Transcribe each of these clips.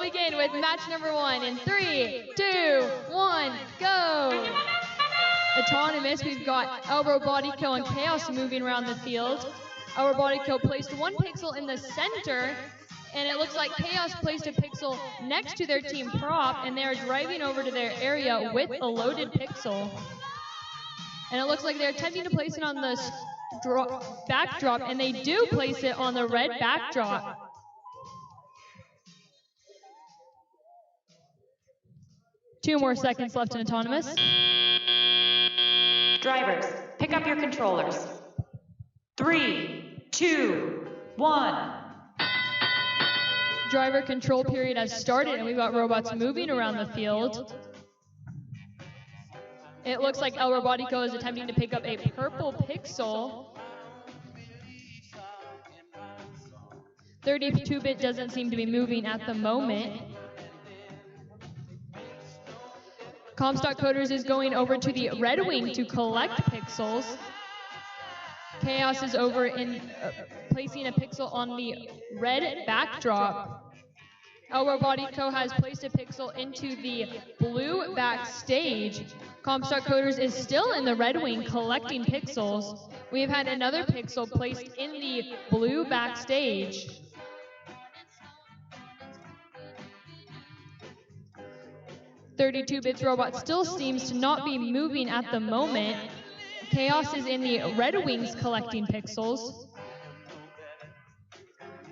begin with match number 1 in 3, 2, 1, go! Autonomous, we've got Elbow Body Kill and Chaos moving around the field. Elbow Body Kill placed 1 pixel in the center, and it looks like Chaos placed a pixel next to their team prop, and they're driving over to their area with a loaded pixel. And it looks like they're attempting to place it on the backdrop, and they do place it on the red backdrop. Two more seconds left in Autonomous. Drivers, pick up your controllers. 3, 2, 1. Driver control period has started, and we've got robots moving around the field. It looks like El Robotico is attempting to pick up a purple pixel. 32-bit doesn't seem to be moving at the moment. Comstock Coders is going over to the Red Wing to collect pixels. Chaos is over in placing a pixel on the red backdrop. El Robotico has placed a pixel into the blue backstage. Comstock Coders is still in the Red Wing collecting pixels. We've had another pixel placed in the blue backstage. .32-bits robot still seems to not be moving at the moment. Chaos is in the Red Wings collecting pixels.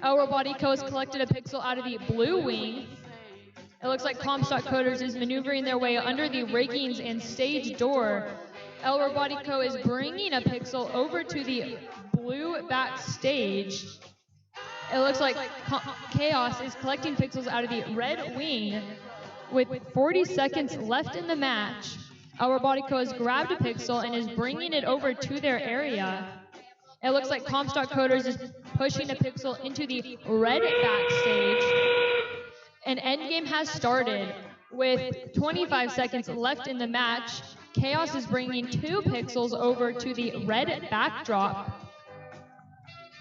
El Robotico has collected a pixel out of the Blue Wing. It looks like Comstock Coders is maneuvering their way under the riggings and stage door. El Robotico is bringing a pixel over to the blue backstage. It looks like Chaos is collecting pixels out of the Red Wing. With 40 seconds left in the match, El Robotico has grabbed a pixel and is bringing it over to their area. It looks like Comstock Coders is pushing a pixel into the red backstage. An endgame has started. With 25 seconds left in the match, Chaos is bringing 2 pixels over to the red backdrop.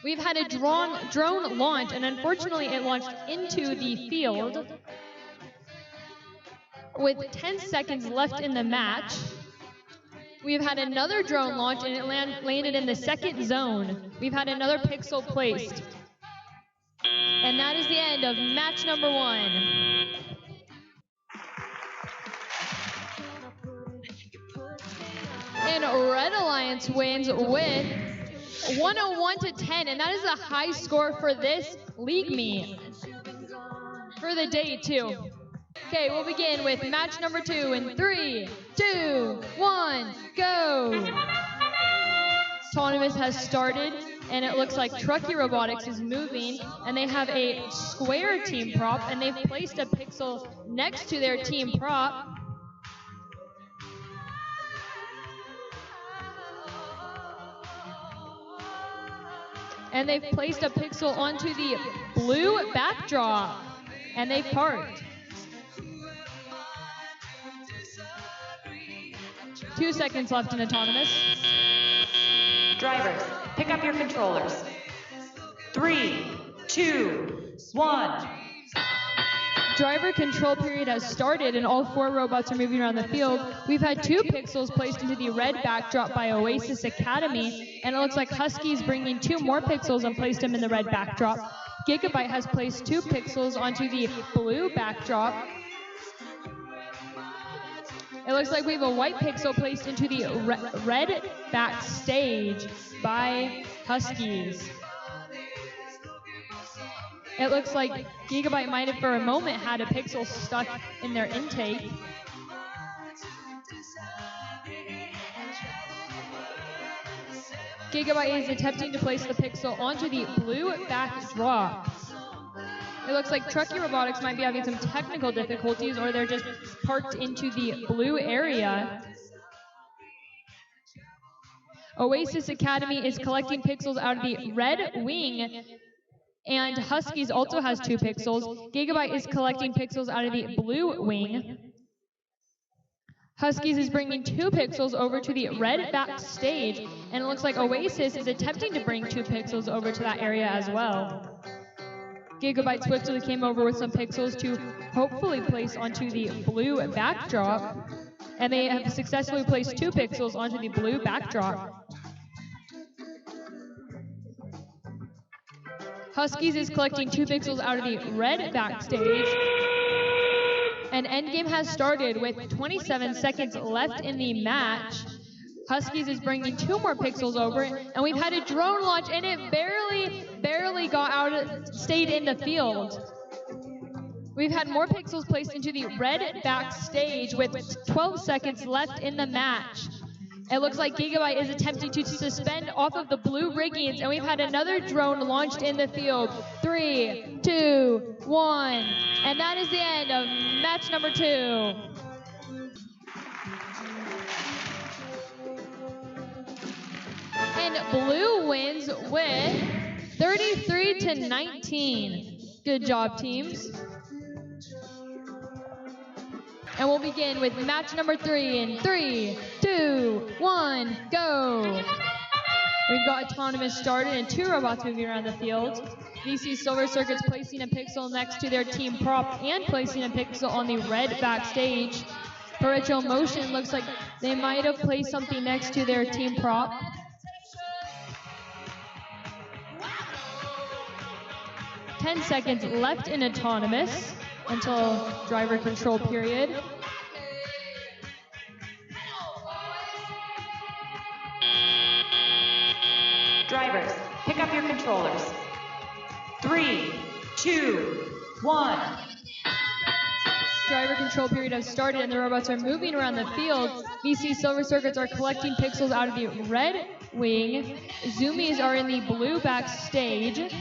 We've had a drone launch, and unfortunately it launched into the field. With 10 seconds left in the match, we've had another drone launch, and it landed in the second zone. We've had another pixel placed. And that is the end of match number 1. And Red Alliance wins with 101-10, and that is a high score for this league meet. For the day, too. Okay, we'll begin with match number 2 in 3, 2, 1, go! Autonomous has started, and it looks like Truckee Robotics is moving, and they have a square team prop, and they've placed a pixel next to their team prop. And they've placed a pixel onto the blue backdrop, and they've parked. 2 seconds left in Autonomous. Drivers, pick up your controllers. 3, 2, 1. Driver control period has started, and all 4 robots are moving around the field. We've had 2 pixels placed into the red backdrop by Oasis Academy, and it looks like Husky's bringing 2 more pixels and placed them in the red backdrop. Gigabyte has placed 2 pixels onto the blue backdrop. It looks like we have a white pixel placed into the red backstage by Huskies. It looks like Gigabyte might have for a moment had a pixel stuck in their intake. Gigabyte is attempting to place the pixel onto the blue backdrop. It looks like Truckee Robotics might be having some technical difficulties, or they're just parked into the blue area. Oasis Academy is collecting pixels out of the red wing, and Huskies also has 2 pixels. Gigabyte is collecting pixels out of the blue wing. Huskies is bringing 2 pixels over to the red backstage, and it looks like Oasis is attempting to bring 2 pixels over to that area as well. Gigabyte swiftly came over with some pixels to hopefully place onto the blue backdrop, and they have successfully placed 2 pixels onto the blue backdrop. Huskies is collecting 2 pixels out of the red backstage. And endgame has started with 27 seconds left in the match. Huskies is bringing 2 more pixels over, and we've had a drone launch, and it barely got out, stayed in the field. We've had more pixels placed into the red backstage with 12 seconds left in the match. It looks like Gigabyte is attempting to suspend off of the blue riggings, and we've had another drone launched in the field. 3, 2, 1, and that is the end of match number 2. And blue wins with 33-19. Good job, teams. And we'll begin with match number 3 in 3, 2, 1, go. We've got autonomous started and 2 robots moving around the field. VC Silver Circuits placing a pixel next to their team prop and placing a pixel on the red backstage. Perpetual Motion looks like they might have placed something next to their team prop. Ten seconds left in autonomous until driver control period. Drivers, pick up your controllers. 3, 2, 1. Driver control period has started and the robots are moving around the field. VC Silver Circuits are collecting pixels out of the red wing. Zoomies are in the blue backstage.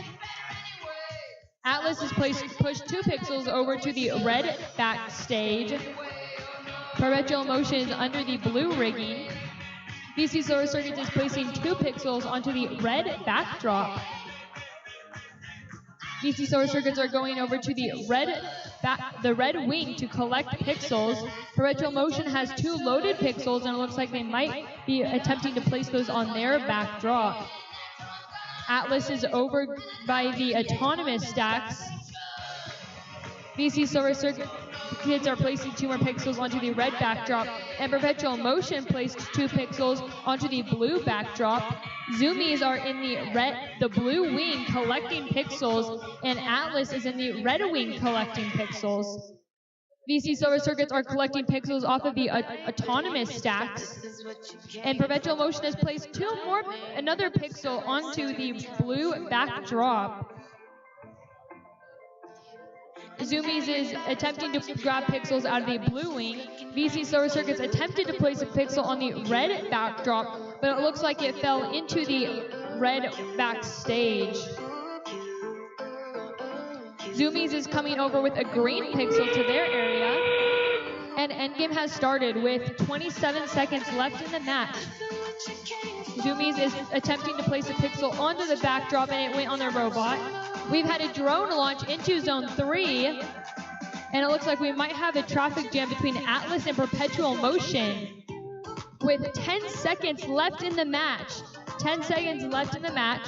Atlas has pushed 2 pixels over to the red backstage. Perpetual Motion is under the blue rigging. VC Silver Circuits is placing 2 pixels onto the red backdrop. VC Silver Circuits are going over to the red wing to collect pixels. Perpetual Motion has 2 loaded pixels, and it looks like they might be attempting to place those on their backdrop. Atlas is over by the autonomous stacks. VC Silver Circuits are placing 2 more pixels onto the red backdrop, and Perpetual Motion placed 2 pixels onto the blue backdrop. Zoomies are in the blue wing collecting pixels, and Atlas is in the red wing collecting pixels. VC Silver Circuits are collecting pixels off of the autonomous stacks, and Perpetual Motion has placed another pixel onto the blue backdrop. Zoomies is attempting to grab pixels out of the blue wing. VC Silver Circuits attempted to place a pixel on the red backdrop, but it looks like it fell into the red backstage. Zoomies is coming over with a green pixel to their area, and endgame has started with 27 seconds left in the match. Zoomies is attempting to place a pixel onto the backdrop, and it went on their robot. We've had a drone launch into zone 3, and it looks like we might have a traffic jam between Atlas and Perpetual Motion. With 10 seconds left in the match. 10 seconds left in the match.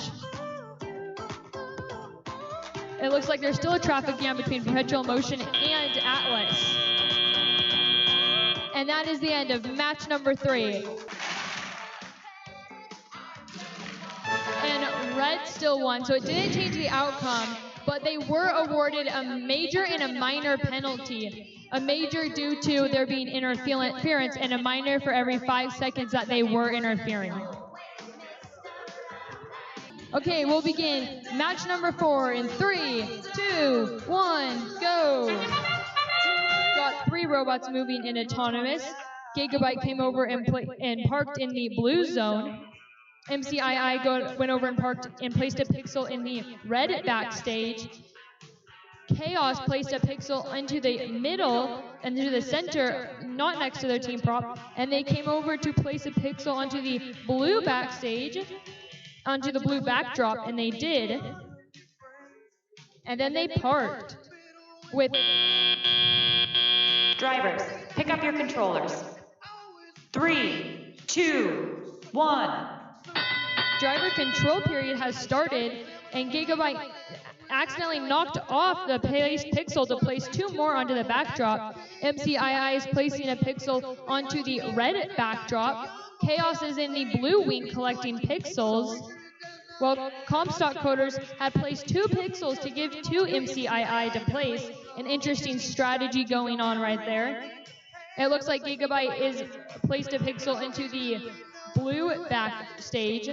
It looks like there's still a traffic jam between Perpetual Motion and Atlas. And that is the end of match number 3. And red still won, so it didn't change the outcome, but they were awarded a major and a minor penalty. A major due to there being interference, and a minor for every 5 seconds that they were interfering. Okay, we'll begin match number 4 in 3, 2, 1, go. Got 3 robots moving in autonomous. Gigabyte came over and parked in the blue zone. MCII went over and parked and placed a pixel in the red backstage. Chaos placed a pixel into the middle and into the center, not next to their team prop, and they came over to place a pixel onto the blue backstage, onto the blue backdrop, and they did. And then they parked with... Drivers, pick up your controllers. 3, 2, 1. Driver control period has started, and Gigabyte accidentally knocked off the placed pixel to place 2 more onto the backdrop. MCII is placing a pixel onto the red backdrop. Chaos is in the blue wing collecting pixels. Well, Comstock Coders had placed 2 pixels to give to MCII to place. An interesting strategy going on right there. It looks like Gigabyte is placed a pixel into the blue backstage.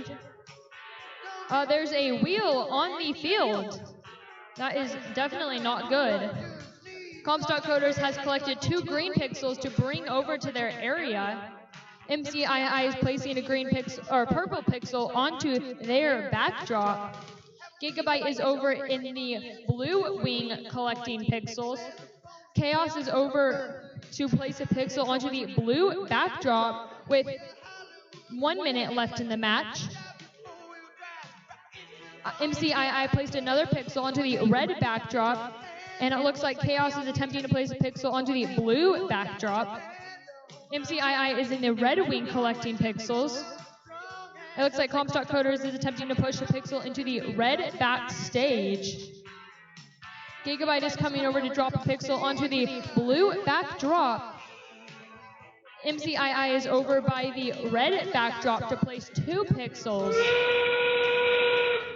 There's a wheel on the field. That is definitely not good. Comstock Coders has collected 2 green pixels to bring over to their area. MCII is placing a green pixel or purple pixel onto their backdrop. Gigabyte is over in the blue wing collecting pixels. Chaos is over to place a pixel onto the blue backdrop with 1 minute left in the match. MCII placed another pixel onto the red backdrop, and it looks like Chaos is attempting to place a pixel onto the blue backdrop. MCII is in the red wing collecting pixels. It looks like Comstock Coders is attempting to push a pixel into the red backstage. Gigabyte is coming over to drop a pixel onto the blue backdrop. MCII is over by the red backdrop to place 2 pixels.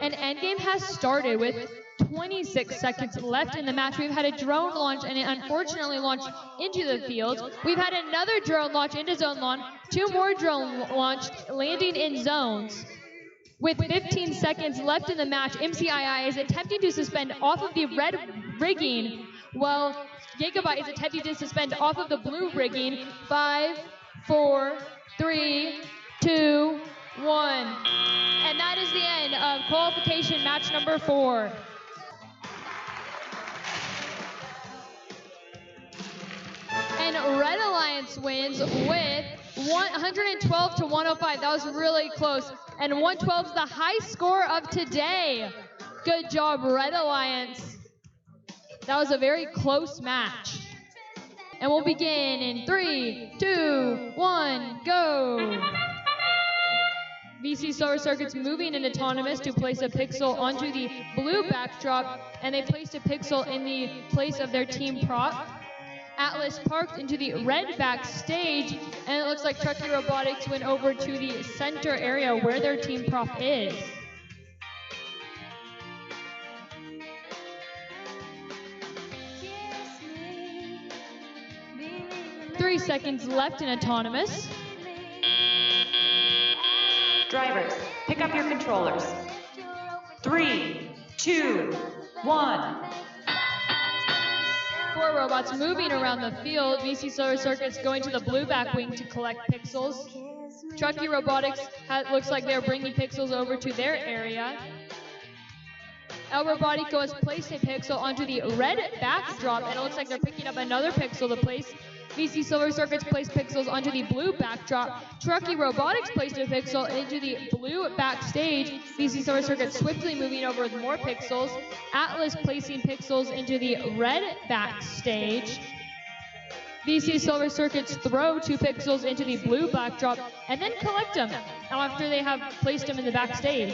And endgame has started with 26 seconds left in the match. We've had a drone launch, and it unfortunately launched into the field. We've had another drone launch into zone lawn, 2 more drone launched, landing in zones. With 15 seconds left in the match, MCII is attempting to suspend off of the red rigging, while Gigabyte is attempting to suspend off of the blue rigging. 5, 4, 3, 2, 1. And that is the end of qualification match number 4. And Red Alliance wins with 112 to 105. That was really close. And 112 is the high score of today. Good job, Red Alliance. That was a very close match. And we'll begin in 3, 2, 1, go. VC Solar Circuit's moving in autonomous to place a pixel onto the blue backdrop, and they placed a pixel in the place of their team prop. Atlas parked into the red backstage, and it looks like Truckee Robotics went over to the center area where their team prop is. Three seconds left in autonomous. Drivers, pick up your controllers. 3, 2, 1. 4 robots moving around the field. VC Solar Circuit's going to the blue back wing to collect pixels. Truckee Robotics looks like they're bringing pixels over to their area. El Robotico has placed a pixel onto the red backdrop, and it looks like they're picking up another pixel to place. VC Solar Circuits placed pixels onto the blue backdrop. Truckee Robotics placed a pixel into the blue backstage. VC Solar Circuits swiftly moving over with more pixels. Atlas placing pixels into the red backstage. VC Solar Circuits throw 2 pixels into the blue backdrop and then collect them after they have placed them in the backstage.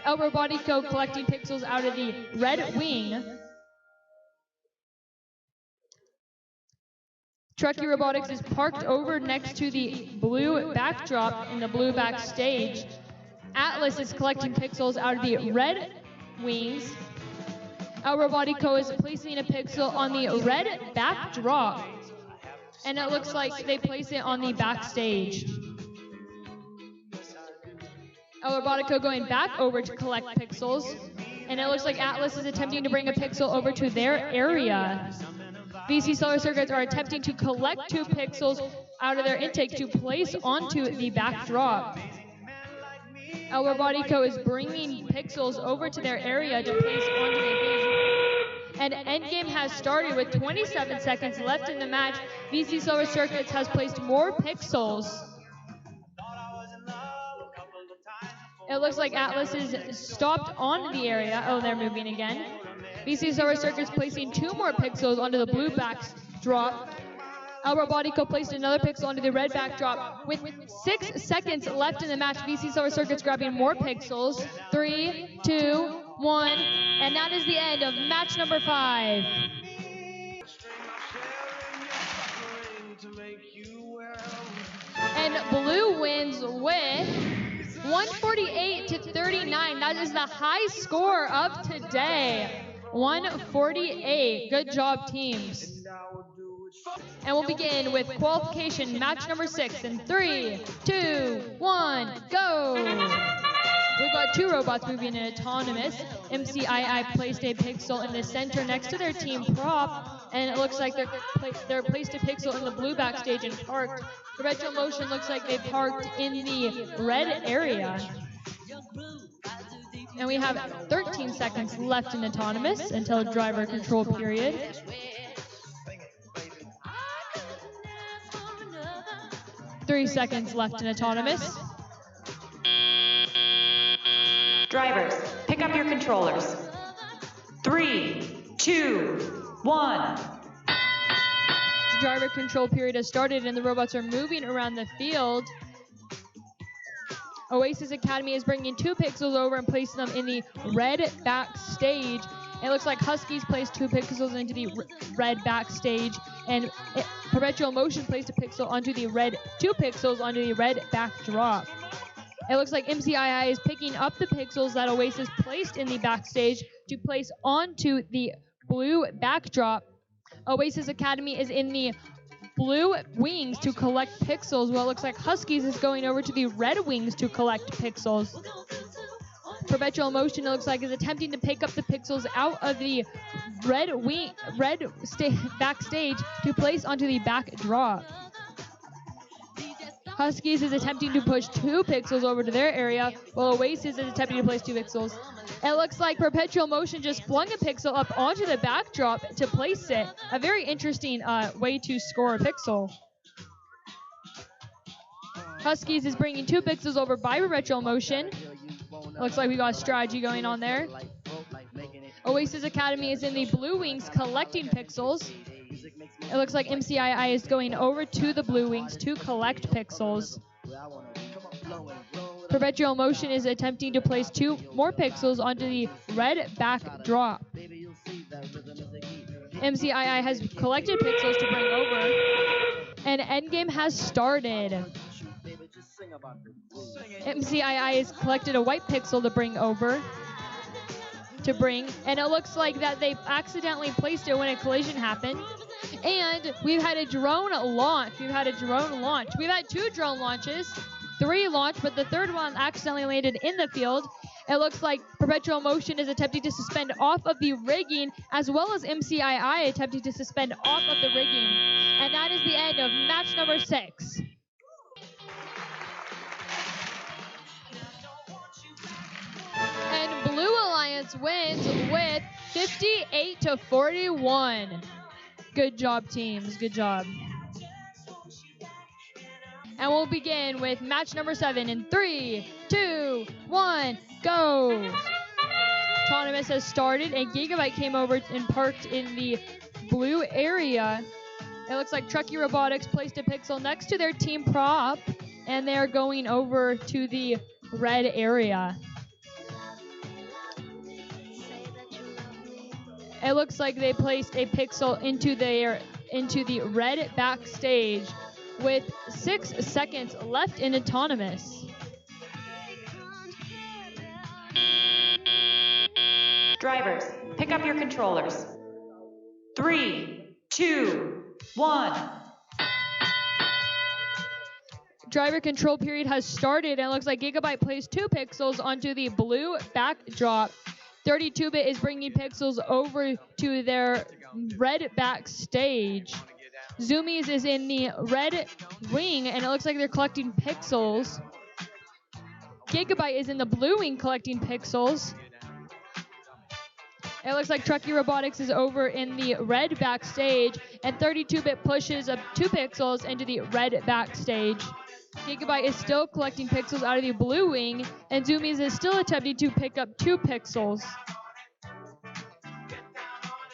El Robotico collecting pixels out of the red wing. Truckee Robotics is parked over next to the blue backdrop in the blue backstage. Atlas is collecting pixels out of the red wings. El Robotico is placing a pixel on the red backdrop, and it looks like they place it on the backstage. El Robotico going back over to collect pixels, and it looks like Atlas is attempting to bring a pixel over to their area. VC Solar Circuits are attempting to collect 2 pixels out of their intake to place onto the backdrop. El Robotico is bringing pixels over to their area to place onto the vision. And endgame has started with 27 seconds left in the match. VC Solar Circuits has placed more pixels. It looks like Atlas is stopped on the area. Oh, they're moving again. VC Solar Circuits placing 2 more pixels onto the blue backdrop. El Robotico placed another pixel onto the red backdrop. With 6 seconds left in the match, VC Silver Circuit's grabbing more pixels. 3, 2, 1, and that is the end of match number 5. And blue wins with 148-39. That is the high score of today. 148. Good job, teams. And we'll begin with qualification match number 6 in 3, 2, 1, go. We've got 2 robots moving in autonomous. MCII placed a pixel in the center next to their team prop, and it looks like they're placed a pixel in the blue backstage and parked. Perpetual Motion looks like they parked in the red area. And we have 13 seconds left in autonomous until driver control period. Three seconds left in autonomous. Drivers, pick up your controllers. 3, 2, 1. The driver control period has started and the robots are moving around the field. Oasis Academy is bringing 2 pixels over and placing them in the red backstage. It looks like Huskies placed 2 pixels into the red backstage, and Perpetual Motion placed a pixel onto the red, 2 pixels onto the red backdrop. It looks like MCII is picking up the pixels that Oasis placed in the backstage to place onto the blue backdrop. Oasis Academy is in the blue wings to collect pixels, while it looks like Huskies is going over to the red wings to collect pixels. Perpetual Motion, it looks like, is attempting to pick up the pixels out of the backstage to place onto the backdrop. Huskies is attempting to push 2 pixels over to their area, while Oasis is attempting to place 2 pixels. It looks like Perpetual Motion just flung a pixel up onto the backdrop to place it. A very interesting way to score a pixel. Huskies is bringing 2 pixels over by Perpetual Motion. It looks like we got a strategy going on there. Oasis Academy is in the blue wings collecting pixels. It looks like MCII is going over to the blue wings to collect pixels. Perpetual Motion is attempting to place 2 more pixels onto the red backdrop. MCII has collected pixels to bring over, and endgame has started. MCII has collected a white pixel to bring over. And it looks like that they accidentally placed it when a collision happened. And we've had a drone launch. We've had 2 drone launches, 3 launched, but the third one accidentally landed in the field. It looks like Perpetual Motion is attempting to suspend off of the rigging, as well as MCII attempting to suspend off of the rigging. And that is the end of match number 6. And Blue Alliance wins with 58-41. Good job, teams. Good job. And we'll begin with match number 7 in 3, 2, 1, go. Autonomous has started, and Gigabyte came over and parked in the blue area. It looks like Truckee Robotics placed a pixel next to their team prop, and they're going over to the red area. It looks like they placed a pixel into the red backstage with 6 seconds left in autonomous. Drivers, pick up your controllers. 3, 2, 1. Driver control period has started, and it looks like Gigabyte placed 2 pixels onto the blue backdrop. 32-bit is bringing pixels over to their red backstage. Zoomies is in the red wing, and it looks like they're collecting pixels. Gigabyte is in the blue wing collecting pixels. It looks like Truckee Robotics is over in the red backstage, and 32-bit pushes up 2 pixels into the red backstage. Gigabyte is still collecting pixels out of the blue wing, and Zoomies is still attempting to pick up 2 pixels.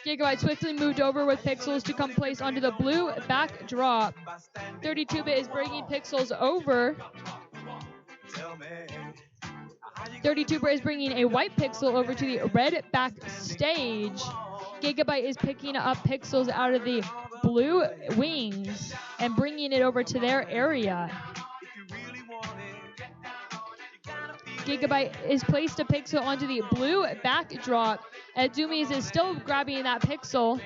Gigabyte swiftly moved over with pixels to come place onto the blue backdrop. 32-bit is bringing pixels over. 32-bit is bringing a white pixel over to the red backstage. Gigabyte is picking up pixels out of the blue wings and bringing it over to their area. Gigabyte is placed a pixel onto the blue backdrop, and Zoomies is still grabbing that pixel.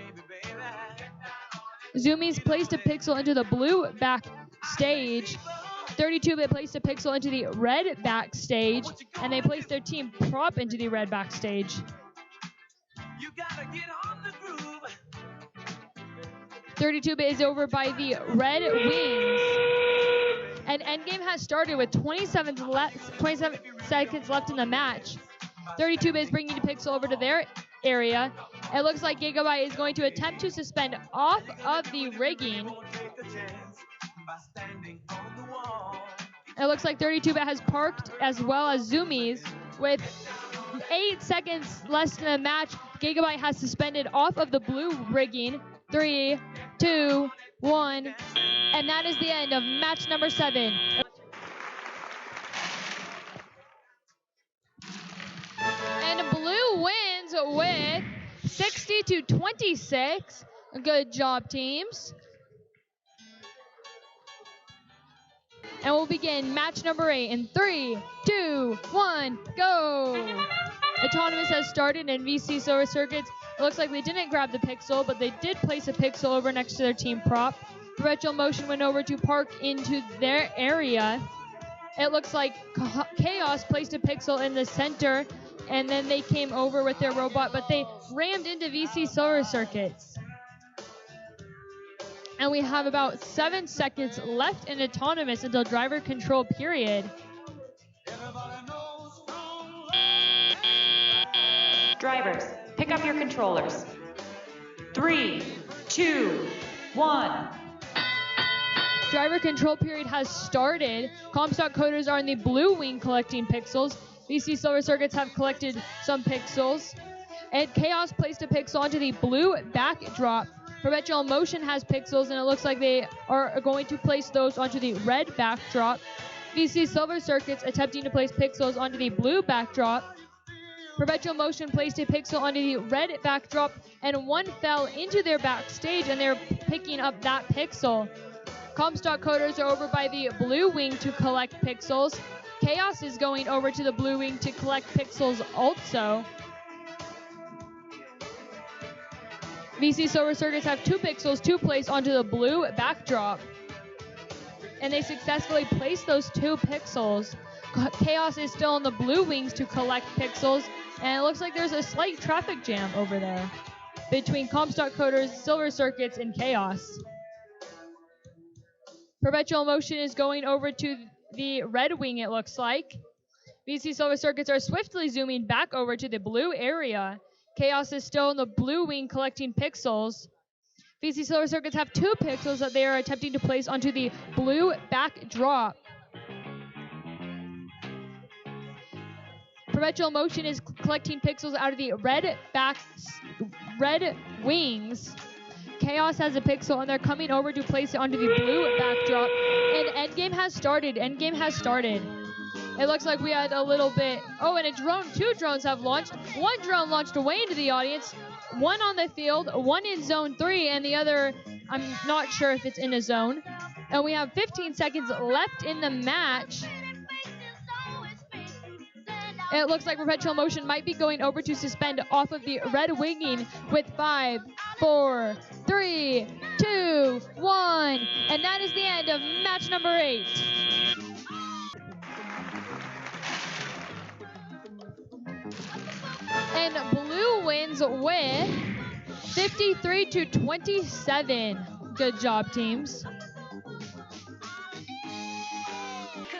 Zoomies placed a pixel into the blue backstage. 32-bit placed a pixel into the red backstage, and they placed their team prop into the red backstage. 32-bit is over by the red wings. And endgame has started with 27 seconds left in the match. 32-bit is bringing the pixel over to their area. It looks like Gigabyte is going to attempt to suspend off of the rigging. It looks like 32-bit has parked as well as Zoomies. With 8 seconds less in the match, Gigabyte has suspended off of the blue rigging. 3, 2, 1. And that is the end of match number 7. And blue wins with 60-26. Good job, teams. And we'll begin match number 8 in 3, 2, 1, go! Autonomous has started in VC Silver Circuits. It looks like they didn't grab the pixel, but they did place a pixel over next to their team prop. Perpetual Motion went over to park into their area. It looks like Chaos placed a pixel in the center, and then they came over with their robot, but they rammed into VC Silver Circuits. And we have about 7 seconds left in Autonomous until driver control period. Drivers, pick up your controllers. 3, 2, 1. Driver control period has started. Comstock coders are in the blue wing collecting pixels. VC Silver Circuits have collected some pixels. And Chaos placed a pixel onto the blue backdrop. Perpetual Motion has pixels, and it looks like they are going to place those onto the red backdrop. VC Silver Circuits attempting to place pixels onto the blue backdrop. Perpetual Motion placed a pixel onto the red backdrop, and one fell into their backstage, and they're picking up that pixel. Comstock coders are over by the blue wing to collect pixels. Chaos is going over to the blue wing to collect pixels also. VC Silver Circuits have 2 pixels to place onto the blue backdrop. And they successfully placed those 2 pixels. Chaos is still on the blue wings to collect pixels. And it looks like there's a slight traffic jam over there between Comstock coders, Silver Circuits, and Chaos. Perpetual Motion is going over to the red wing, it looks like. VC Silver Circuits are swiftly zooming back over to the blue area. Chaos is still in the blue wing collecting pixels. VC Silver Circuits have 2 pixels that they are attempting to place onto the blue backdrop. Perpetual Motion is collecting pixels out of the red wings. Chaos has a pixel, and they're coming over to place it onto the blue backdrop. And endgame has started. Endgame has started. It looks like we had a little bit... Oh, and a drone. 2 drones have launched. 1 drone launched away into the audience. 1 on the field. 1 in zone 3, and the other, I'm not sure if it's in a zone. And we have 15 seconds left in the match. It looks like Perpetual Motion might be going over to suspend off of the red winging with 5, 4, 3, 2, 1. And that is the end of match number 8. And blue wins with 53-27. Good job, teams.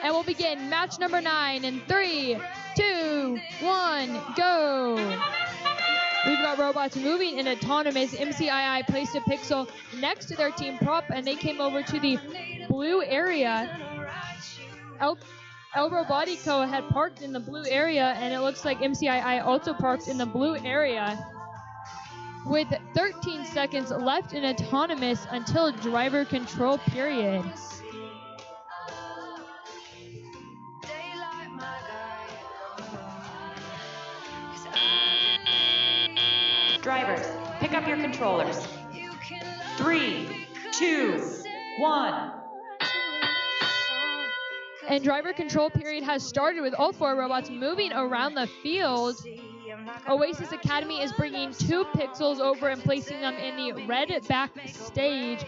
And we'll begin match number 9 in 3, 2, 1, go. We've got robots moving in Autonomous. MCII placed a pixel next to their team prop, and they came over to the blue area. El Robotico had parked in the blue area, and it looks like MCII also parked in the blue area. with 13 seconds left in autonomous until driver control period. Drivers, pick up your controllers. 3, 2, 1. And driver control period has started with all 4 robots moving around the field. Oasis Academy is bringing 2 pixels over and placing them in the red backstage.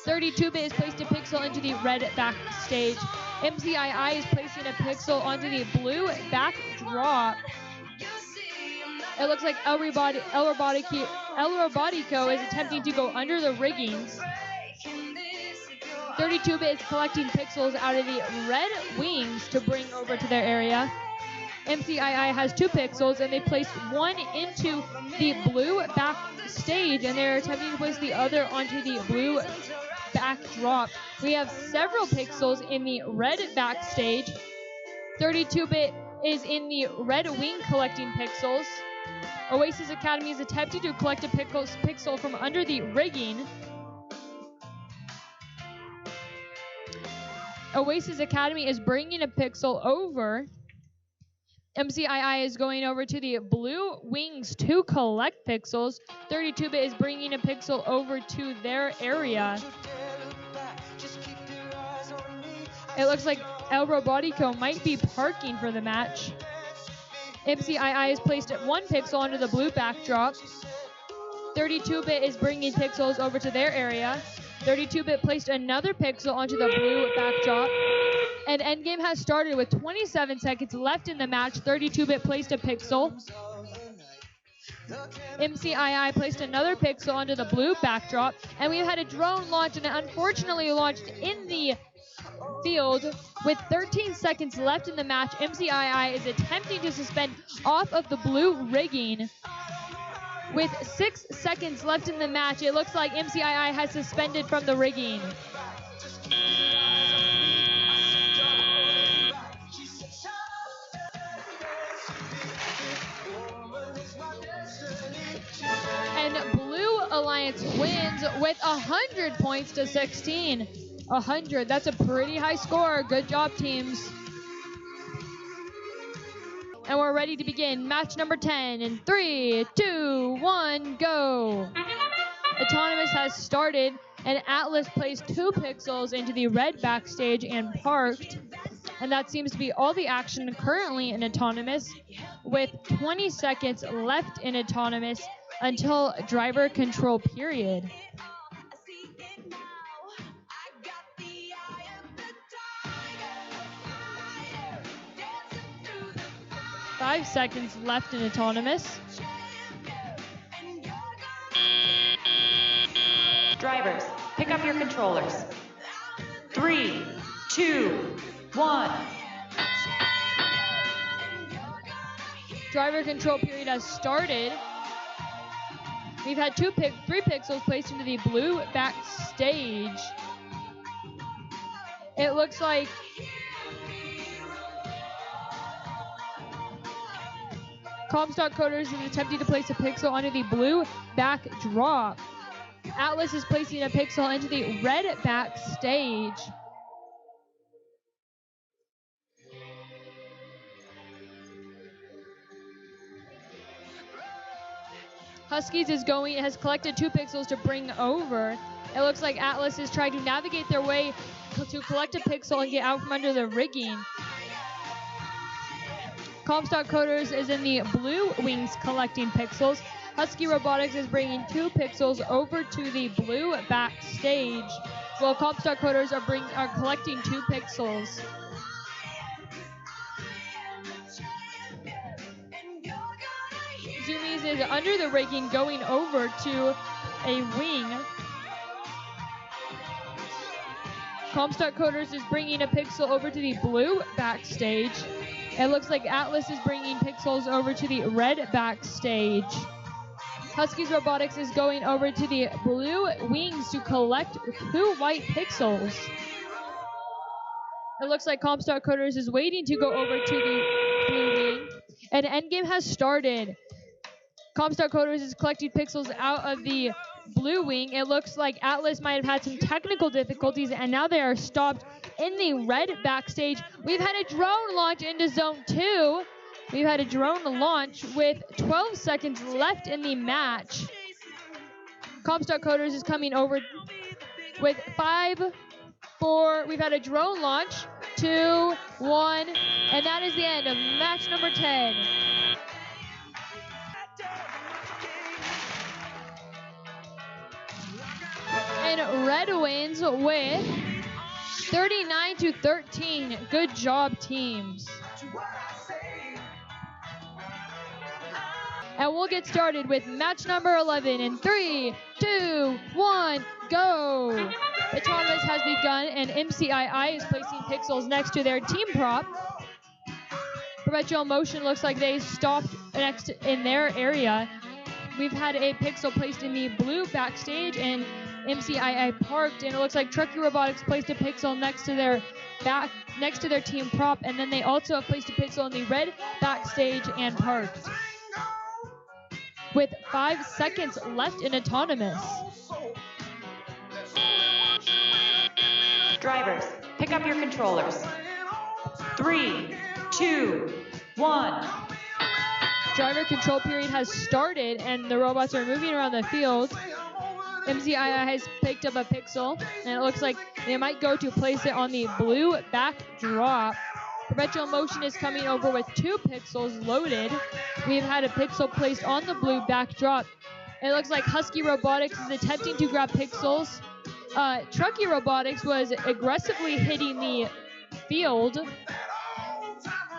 32-bit is placed a pixel into the red backstage. MCII is placing a pixel onto the blue backdrop. It looks like El Robotico is attempting to go under the riggings. 32-bit is collecting pixels out of the red wings to bring over to their area. MCII has 2 pixels, and they placed one into the blue backstage, and they're attempting to place the other onto the blue backdrop. We have several pixels in the red backstage. 32-bit is in the red wing collecting pixels. Oasis Academy is attempting to collect a pixel from under the rigging. Oasis Academy is bringing a pixel over. MCII is going over to the blue wings to collect pixels. 32-bit is bringing a pixel over to their area. It looks like El Robotico might be parking for the match. MCII has placed 1 pixel onto the blue backdrop. 32-bit is bringing pixels over to their area. 32-bit placed another pixel onto the blue backdrop. And endgame has started with 27 seconds left in the match. 32-bit placed a pixel. MCII placed another pixel onto the blue backdrop. And we've had a drone launch, and it unfortunately launched in the field. With 13 seconds left in the match, MCII is attempting to suspend off of the blue rigging. With 6 seconds left in the match, it looks like MCII has suspended from the rigging. And Blue Alliance wins with 100 points to 16. 100, that's a pretty high score. Good job, teams. And we're ready to begin match number 10 in 3, 2, 1, go. Autonomous has started, and Atlas placed 2 pixels into the red backstage and parked. And that seems to be all the action currently in Autonomous, with 20 seconds left in Autonomous until driver control period. 5 seconds left in Autonomous. Drivers, pick up your controllers. 3, 2, 1. Driver control period has started. We've had 3 pixels placed into the blue backstage. It looks like Comstock Coders is attempting to place a pixel onto the blue backdrop. Atlas is placing a pixel into the red backstage. Huskies has collected 2 pixels to bring over. It looks like Atlas is trying to navigate their way to collect a pixel and get out from under the rigging. Comstock Coders is in the blue wings collecting pixels. Husky Robotics is bringing 2 pixels over to the blue backstage, while Comstock Coders are collecting 2 pixels. Zoomies is under the rigging going over to a wing. Comstock Coders is bringing a pixel over to the blue backstage. It looks like Atlas is bringing pixels over to the red backstage. Huskies Robotics is going over to the blue wings to collect 2 white pixels. It looks like Comstock Coders is waiting to go over to the blue wing. And endgame has started. Comstock Coders is collecting pixels out of the blue wing. It looks like Atlas might have had some technical difficulties, and now they are stopped in the red backstage. We've had a drone launch into Zone 2. We've had a drone launch with 12 seconds left in the match. Comstock Coders is coming over with 5, 4. We've had a drone launch, 2, 1, and that is the end of match number 10. And Red wins with 39-13. Good job, teams. And we'll get started with match number 11 in 3, 2, 1, go. The tournament has begun, and MCII is placing pixels next to their team prop. Perpetual Motion looks like they stopped next in their area. We've had a pixel placed in the blue backstage, and MCII parked, and it looks like Truckee Robotics placed a pixel next to their team prop, and then they also have placed a pixel in the red backstage and parked. With 5 seconds left in autonomous. Drivers, pick up your controllers. 3, 2, 1. Driver control period has started, and the robots are moving around the field. MCII has picked up a pixel, and it looks like they might go to place it on the blue backdrop. Perpetual Motion is coming over with 2 pixels loaded. We've had a pixel placed on the blue backdrop. It looks like Husky Robotics is attempting to grab pixels. Truckee Robotics was aggressively hitting the field.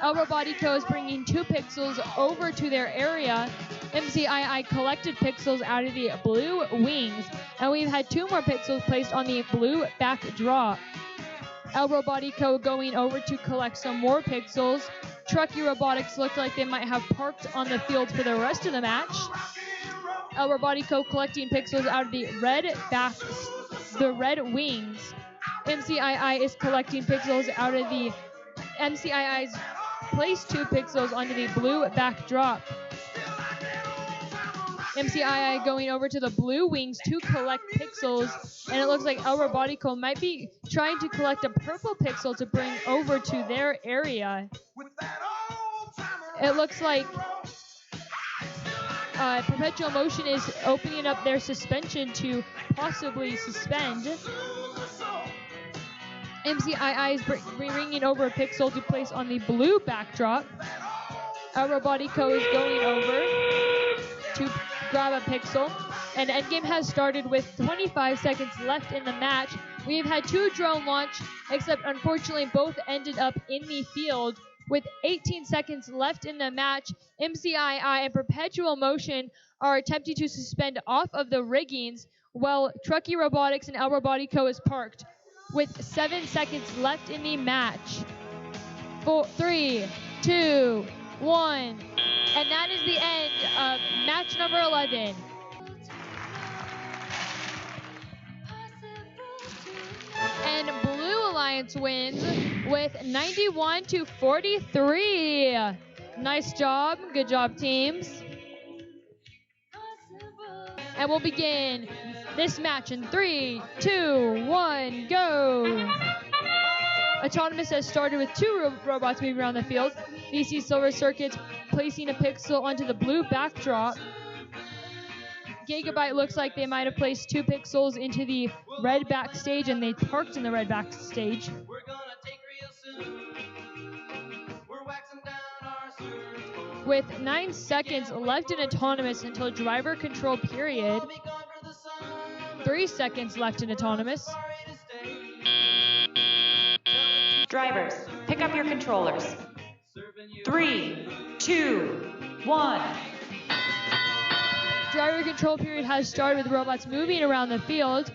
El Robotico is bringing 2 pixels over to their area. MCII collected pixels out of the blue wings, and we've had 2 more pixels placed on the blue backdrop. El Robotico going over to collect some more pixels. Truckee Robotics looked like they might have parked on the field for the rest of the match. El Robotico collecting pixels out of the red wings. MCII is collecting pixels out of the MCII's placed 2 pixels onto the blue backdrop. MCII going over to the blue wings to collect pixels, and it looks like El Robotico might be trying to collect a purple pixel to bring over to their area. It looks like Perpetual Motion is opening up their suspension to possibly suspend. MCII is bringing over a pixel to place on the blue backdrop. El Robotico is going over to grab a pixel, and Endgame has started with 25 seconds left in the match. We've had 2 drone launch, except unfortunately both ended up in the field. With 18 seconds left in the match, MCII and Perpetual Motion are attempting to suspend off of the riggings, while Truckee Robotics and El Robotico is parked. With 7 seconds left in the match. 4, 3, 2, 1. And that is the end of match number 11. And Blue Alliance wins with 91-43. Nice job. Good job, teams. And we'll begin this match in 3, 2, 1, go. Autonomous has started with 2 robots moving around the field. VC Silver Circuits placing a pixel onto the blue backdrop. Gigabyte looks like they might have placed 2 pixels into the red backstage, and they parked in the red backstage. With 9 seconds left in autonomous until driver control period. 3 seconds left in autonomous. Drivers, pick up your controllers. 3, 2, 1. Driver control period has started with robots moving around the field.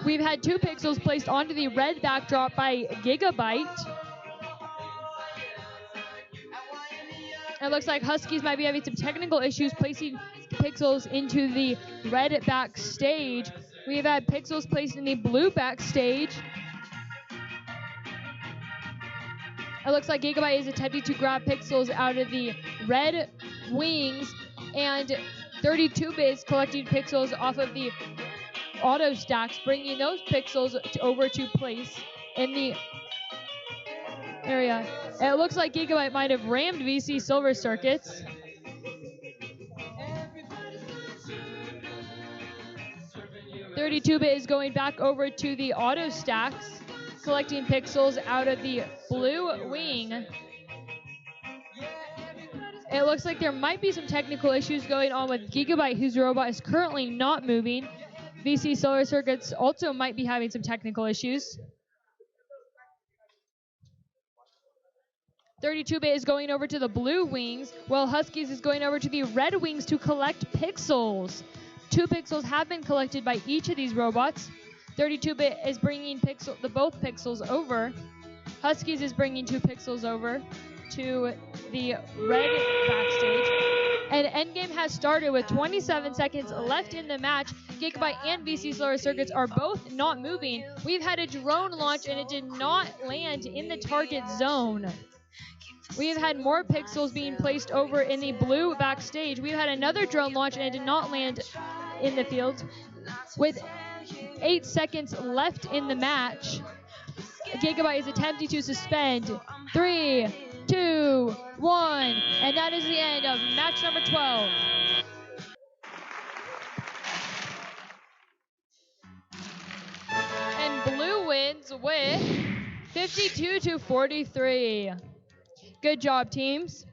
We've had 2 pixels placed onto the red backdrop by Gigabyte. It looks like Huskies might be having some technical issues placing pixels into the red backstage. We've had pixels placed in the blue backstage. It looks like Gigabyte is attempting to grab pixels out of the red wings, and 32-bit is collecting pixels off of the auto stacks, bringing those pixels over to place in the area. It looks like Gigabyte might have rammed VC Silver Circuits. 32-bit is going back over to the auto stacks, collecting pixels out of the blue wing. It looks like there might be some technical issues going on with Gigabyte, whose robot is currently not moving. VC Solar Circuits also might be having some technical issues. 32-bit is going over to the blue wings, while Huskies is going over to the red wings to collect pixels. 2 pixels have been collected by each of these robots. 32-bit is bringing both pixels over. Huskies is bringing 2 pixels over to the red backstage. And endgame has started with 27 seconds left in the match. Gigabyte and VC Solar Circuits are both not moving. We've had a drone launch and it did not land in the target zone. We've had more pixels being placed over in the blue backstage. We've had another drone launch and it did not land in the field. With 8 seconds left in the match, Gigabyte is attempting to suspend. 3, 2, 1, and that is the end of match number 12. And blue wins with 52-43. Good job, teams.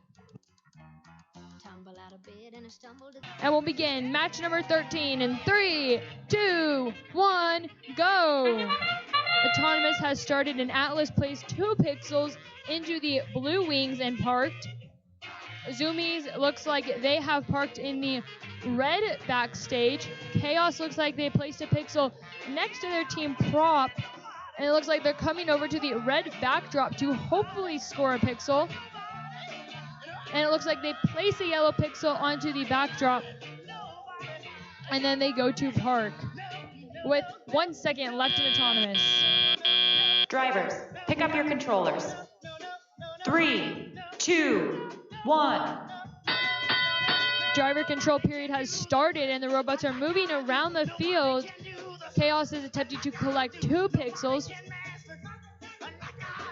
And we'll begin match number 13 in 3, 2, 1, go. Autonomous has started and Atlas placed 2 pixels into the blue wings and parked. Zoomies looks like they have parked in the red backstage. Chaos looks like they placed a pixel next to their team prop. And it looks like they're coming over to the red backdrop to hopefully score a pixel. And it looks like they place a yellow pixel onto the backdrop. And then they go to park with 1 second left in Autonomous. Drivers, pick up your controllers. 3, 2, 1. Driver control period has started and the robots are moving around the field. Chaos is attempting to collect 2 pixels.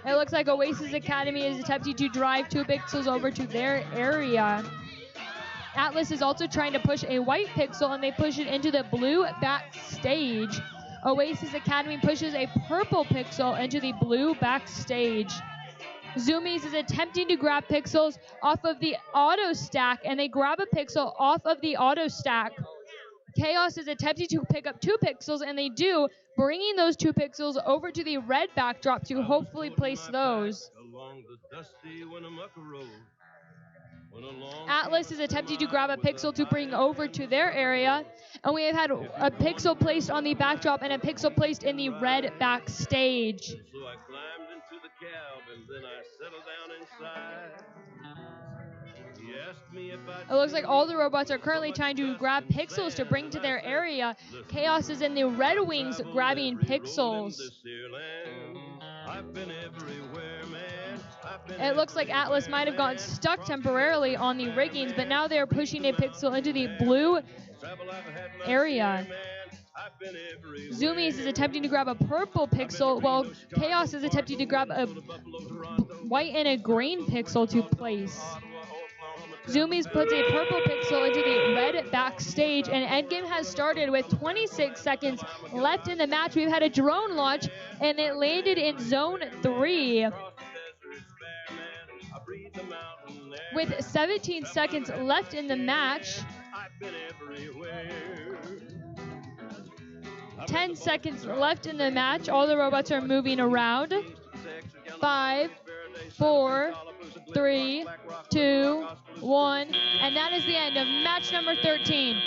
It looks like Oasis Academy is attempting to drive 2 pixels over to their area. Atlas is also trying to push a white pixel and they push it into the blue backstage. Oasis Academy pushes a purple pixel into the blue backstage. Zoomies is attempting to grab pixels off of the auto stack and they grab a pixel off of the auto stack. Chaos is attempting to pick up 2 pixels and they do, bringing those 2 pixels over to the red backdrop to hopefully place those. Atlas is attempting to grab a pixel to bring over to their area, and we have had a pixel placed on the backdrop and a pixel placed in the red backstage. So I climbed into the cab and then I settled down inside. He asked me if It looks like all the robots are currently trying to grab pixels to bring to their area. Chaos is in the red wings grabbing pixels. I've been everywhere, man. It looks like Atlas might have gotten stuck temporarily on the riggings, but now they're pushing a pixel into the blue area. Zoomies is attempting to grab a purple pixel, while Chaos is attempting to grab a white and a green pixel to place. Zoomies puts a purple pixel into the red backstage, and endgame has started with 26 seconds left in the match. We've had a drone launch, and it landed in zone 3. With 17 seconds left in the match, 10 seconds left in the match. All the robots are moving around. 5, 4, 3, 2, 1, and that is the end of match number 13.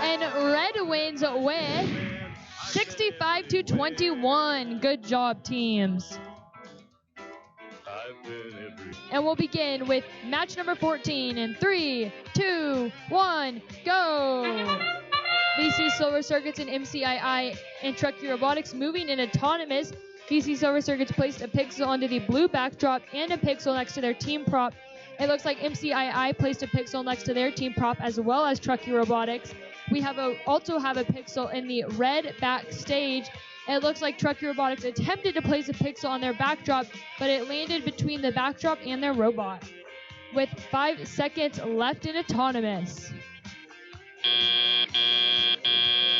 And red wins with 65-21. Good job, teams. And we'll begin with match number 14 in 3, 2, 1, go. VC Silver Circuits and MCII and Truckee Robotics moving in autonomous. VC Silver Circuits placed a pixel onto the blue backdrop and a pixel next to their team prop. It looks like MCII placed a pixel next to their team prop as well as Truckee Robotics. We also have a pixel in the red backstage. It looks like Truckee Robotics attempted to place a pixel on their backdrop, but it landed between the backdrop and their robot. With 5 seconds left in autonomous.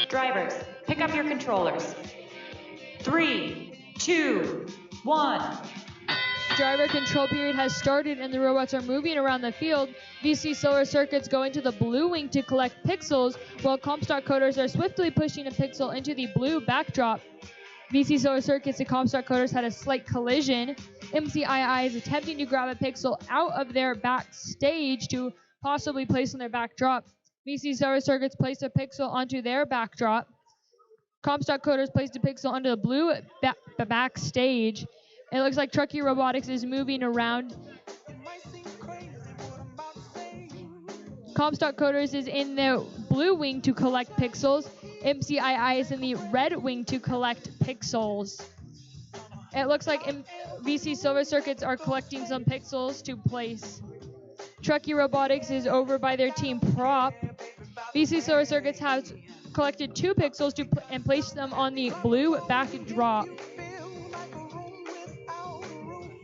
Drivers, pick up your controllers. 3, 2, 1. Driver control period has started and the robots are moving around the field. VC Solar Circuits go into the blue wing to collect pixels, while Comstock Coders are swiftly pushing a pixel into the blue backdrop. VC Solar Circuits and Comstock Coders had a slight collision. MCII is attempting to grab a pixel out of their backstage to possibly place on their backdrop. VC Solar Circuits placed a pixel onto their backdrop. Comstock Coders placed a pixel onto the blue backstage. It looks like Truckee Robotics is moving around. Comstock Coders is in the blue wing to collect pixels. MCII is in the red wing to collect pixels. It looks like VC Silver Circuits are collecting some pixels to place. Truckee Robotics is over by their team prop. VC Silver Circuits has collected 2 pixels and placed them on the blue backdrop.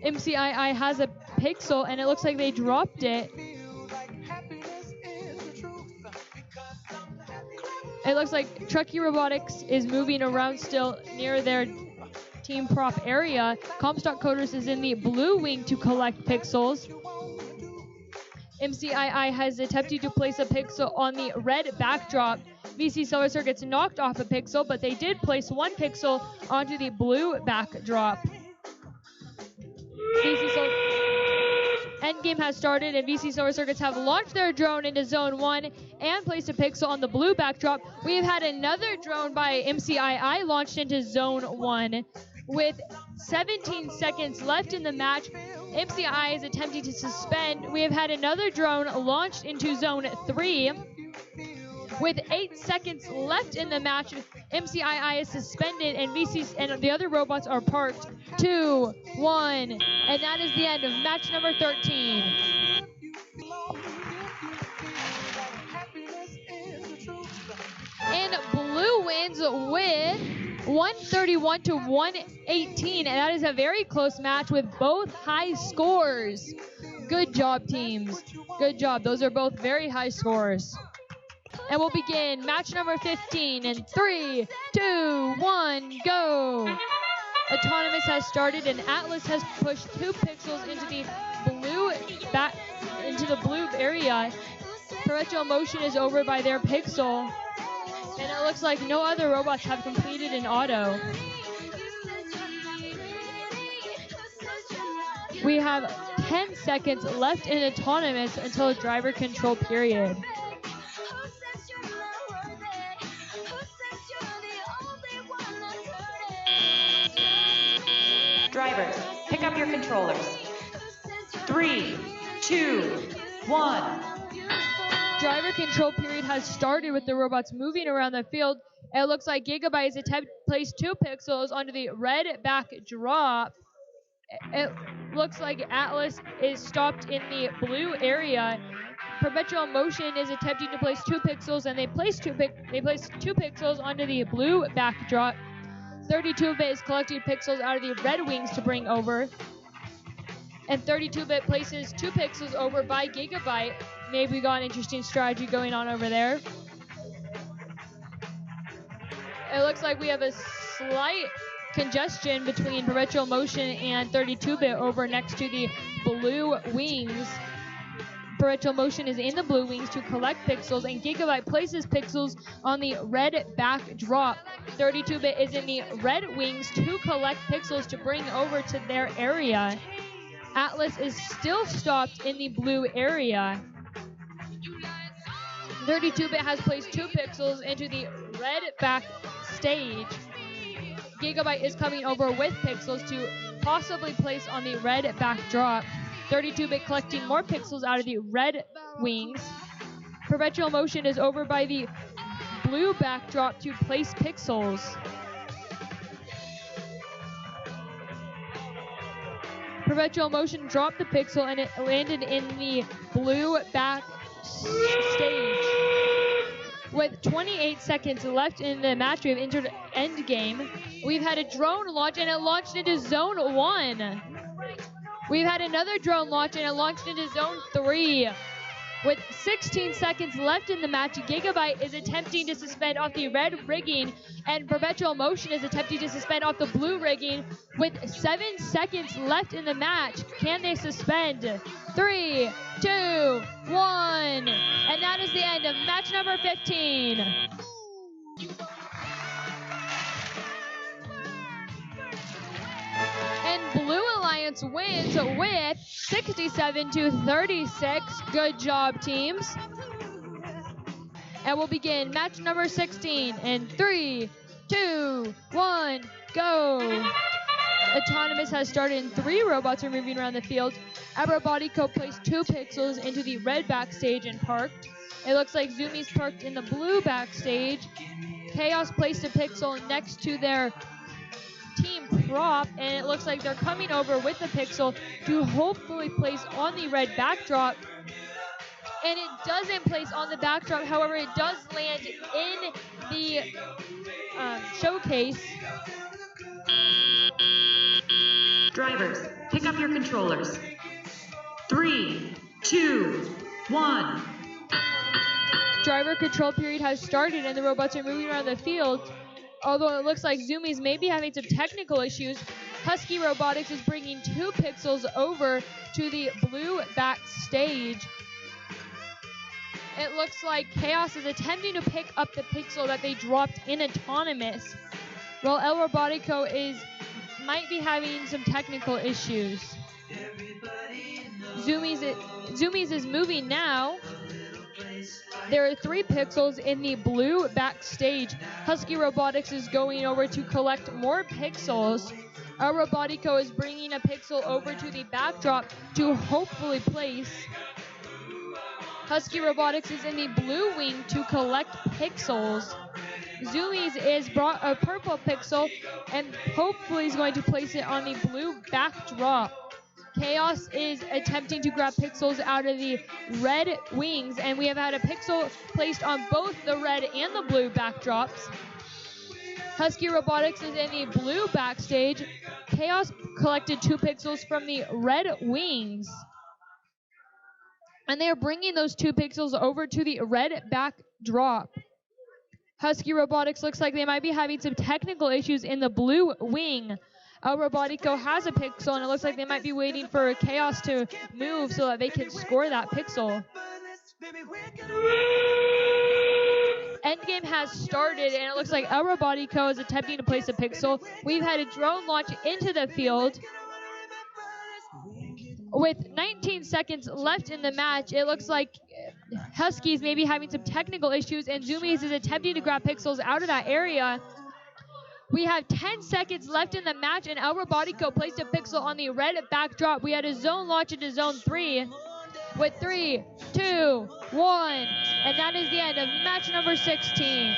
MCII has a pixel and it looks like they dropped it. It looks like Truckee Robotics is moving around still near their team prop area. Comstock Coders is in the blue wing to collect pixels. MCII has attempted to place a pixel on the red backdrop. VC Solar Circuits knocked off a pixel, but they did place 1 pixel onto the blue backdrop. Endgame has started and VC Solar Circuits have launched their drone into Zone 1 and placed a pixel on the blue backdrop. We have had another drone by MCII launched into Zone 1. With 17 seconds left in the match, MCII is attempting to suspend. We have had another drone launched into Zone 3. With 8 seconds left in the match, MCII is suspended and VC and the other robots are parked. 2, 1, and that is the end of match number 13. And blue wins with 131 to 118, and that is a very close match with both high scores. Good job, teams. Good job. Those are both very high scores. And we'll begin match number 15 in 3, 2, 1, go. Autonomous has started and Atlas has pushed 2 pixels into the blue area. Perpetual Motion is over by their pixel. And it looks like no other robots have completed an auto. We have 10 seconds left in autonomous until driver control period. Drivers, pick up your controllers. 3, 2, 1. Driver control period has started with the robots moving around the field. It looks like Gigabyte's attempt to place 2 pixels onto the red backdrop. It looks like Atlas is stopped in the blue area. Perpetual Motion is attempting to place 2 pixels, and they placed 2 pixels onto the blue backdrop. 32-bit is collecting pixels out of the red wings to bring over. And 32-bit places 2 pixels over by Gigabyte. Maybe we got an interesting strategy going on over there. It looks like we have a slight congestion between Perpetual Motion and 32-bit over next to the blue wings. Perpetual Motion is in the blue wings to collect pixels, and Gigabyte places pixels on the red backdrop. 32-bit is in the red wings to collect pixels to bring over to their area. Atlas is still stopped in the blue area. 32-bit has placed 2 pixels into the red backstage. Gigabyte is coming over with pixels to possibly place on the red backdrop. 32-bit collecting more pixels out of the red wings. Perpetual Motion is over by the blue backdrop to place pixels. Perpetual Motion dropped the pixel and it landed in the blue back stage. With 28 seconds left in the match, we've entered end game. We've had a drone launch and it launched into Zone 1. We've had another drone launch and it launched into Zone 3. With 16 seconds left in the match, Gigabyte is attempting to suspend off the red rigging, and Perpetual Motion is attempting to suspend off the blue rigging. With 7 seconds left in the match, can they suspend? 3, 2, 1, and that is the end of match number 15. And Blue Alliance wins with 67-36. Good job, teams. And we'll begin match number 16 in 3, 2, 1, go. Autonomous has started and 3 robots are moving around the field. Aerobotico placed 2 pixels into the red backstage and parked. It looks like Zoomies parked in the blue backstage. Chaos placed a pixel next to their team prop, and it looks like they're coming over with the pixel to hopefully place on the red backdrop. And it doesn't place on the backdrop, however, it does land in the showcase. Drivers, pick up your controllers. 3, 2, 1. Driver control period has started and the robots are moving around the field. Although it looks like Zoomies may be having some technical issues, Husky Robotics is bringing 2 pixels over to the blue backstage. It looks like Chaos is attempting to pick up the pixel that they dropped in Autonomous, while El Robotico might be having some technical issues. Zoomies is moving now. There are 3 pixels in the blue backstage. Husky Robotics is going over to collect more pixels. El Robotico is bringing a pixel over to the backdrop to hopefully place. Husky Robotics is in the blue wing to collect pixels. Zoomies is brought a purple pixel and hopefully is going to place it on the blue backdrop. Chaos is attempting to grab pixels out of the red wings, and we have had a pixel placed on both the red and the blue backdrops. Husky Robotics is in the blue backstage. Chaos collected 2 pixels from the red wings, and they are bringing those 2 pixels over to the red backdrop. Husky Robotics looks like they might be having some technical issues in the blue wing. El Robotico has a pixel, and it looks like they might be waiting for Chaos to move so that they can score that pixel. Endgame has started, and it looks like El Robotico is attempting to place a pixel. We've had a drone launch into the field. With 19 seconds left in the match, it looks like Huskies may be having some technical issues, and Zoomies is attempting to grab pixels out of that area. We have 10 seconds left in the match, and El Robotico placed a pixel on the red backdrop. We had a zone launch into Zone 3 with 3, 2, 1, and that is the end of match number 16.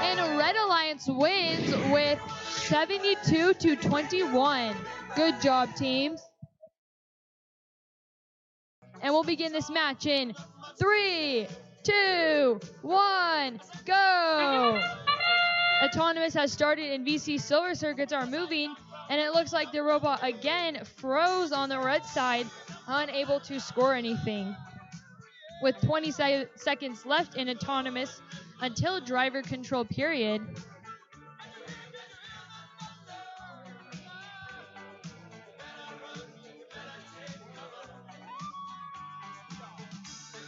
And Red Alliance wins with 72-21. Good job, teams. And we'll begin this match in 3, 2, 1, go! Autonomous has started and VC silver circuits are moving, and it looks like the robot again froze on the red side, unable to score anything. With 20 seconds left in Autonomous until driver control period.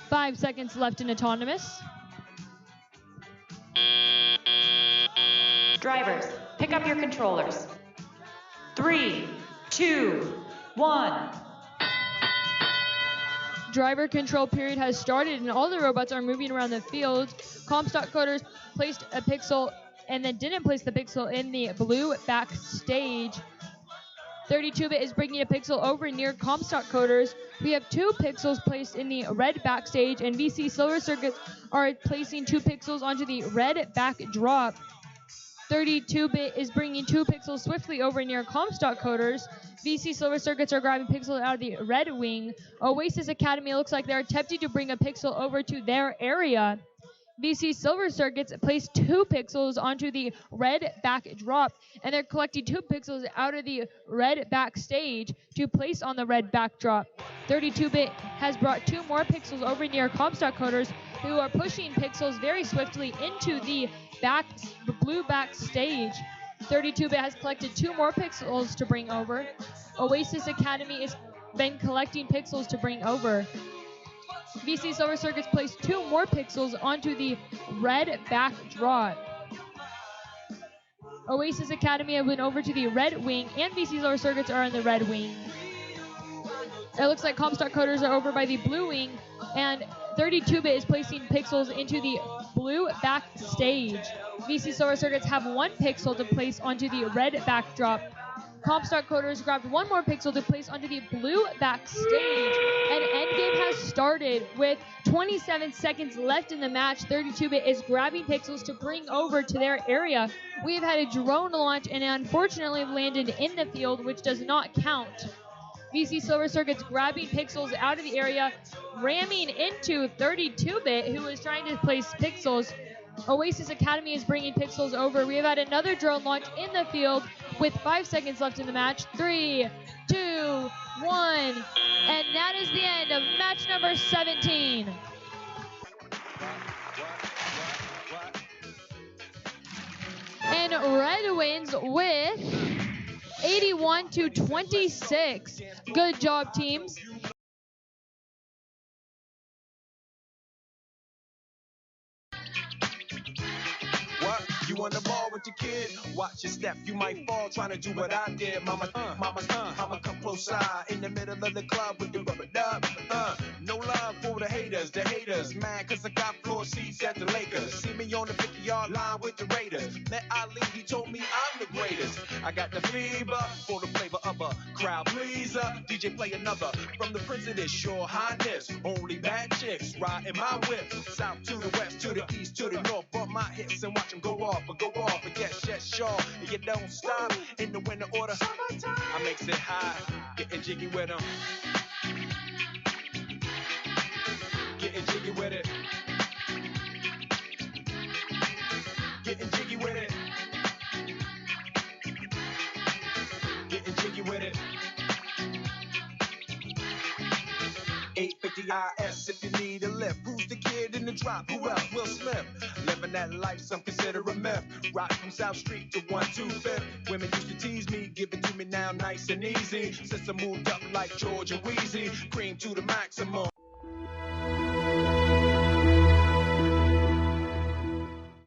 Five seconds left in Autonomous. Drivers, pick up your controllers. 3, 2, 1. Driver control period has started and all the robots are moving around the field. Comstock coders placed a pixel and then didn't place the pixel in the blue backstage. 32-bit is bringing a pixel over near Comstock coders. We have 2 pixels placed in the red backstage, and VC Silver Circuits are placing 2 pixels onto the red backdrop. 32-bit is bringing 2 pixels swiftly over near Comstock coders. VC Silver Circuits are grabbing pixels out of the red wing. Oasis Academy looks like they're attempting to bring a pixel over to their area. VC Silver Circuits placed 2 pixels onto the red backdrop, and they're collecting 2 pixels out of the red backstage to place on the red backdrop. 32-bit has brought 2 more pixels over near Comstock coders, who are pushing pixels very swiftly into the blue backstage. 32-bit has collected 2 more pixels to bring over. Oasis Academy has been collecting pixels to bring over. VC Silver Circuits placed 2 more pixels onto the red backdrop. Oasis Academy have went over to the red wing, and VC Silver Circuits are in the red wing. It looks like Comstock coders are over by the blue wing, and 32-bit is placing pixels into the blue backstage. VC Silver Circuits have 1 pixel to place onto the red backdrop. Comstock coders grabbed 1 more pixel to place onto the blue backstage. And endgame has started with 27 seconds left in the match. 32-bit is grabbing pixels to bring over to their area. We've had a drone launch and unfortunately landed in the field, which does not count. VC Silver Circuits grabbing pixels out of the area, ramming into 32-bit, who is trying to place pixels. Oasis Academy is bringing pixels over. We have had another drone launch in the field with 5 seconds left in the match. 3, 2, 1. And that is the end of match number 17. And red wins with 81-26. Good job, teams. You on the ball with your kid? Watch your step, you might fall trying to do what I did. Mama, I'ma come close side in the middle of the club with the rubber dub. No love for the haters, mad cause I got floor seats at the Lakers. See me on the 50-yard line with the Raiders. Met Ali, he told me I'm the greatest. I got the fever for the flavor of a crowd pleaser. DJ play another from the Prince of this your highness. Only bad chicks riding my whip. South to the west, to the east, to the north. Bump my hips and watch them go off. But go off, but yes, sure. And you don't stop in the winter order. I makes it high, getting jiggy with them. Getting jiggy with it. Getting jiggy with it. Getting jiggy with it. 850 IS if you need a lift. Who's the kid in the drop? Who else? Will Smith. Living that life, some consider a myth. Rock from South Street to 125th. Women used to tease me, give it to me now nice and easy. Since I moved up like George and Wheezy, cream to the maximum.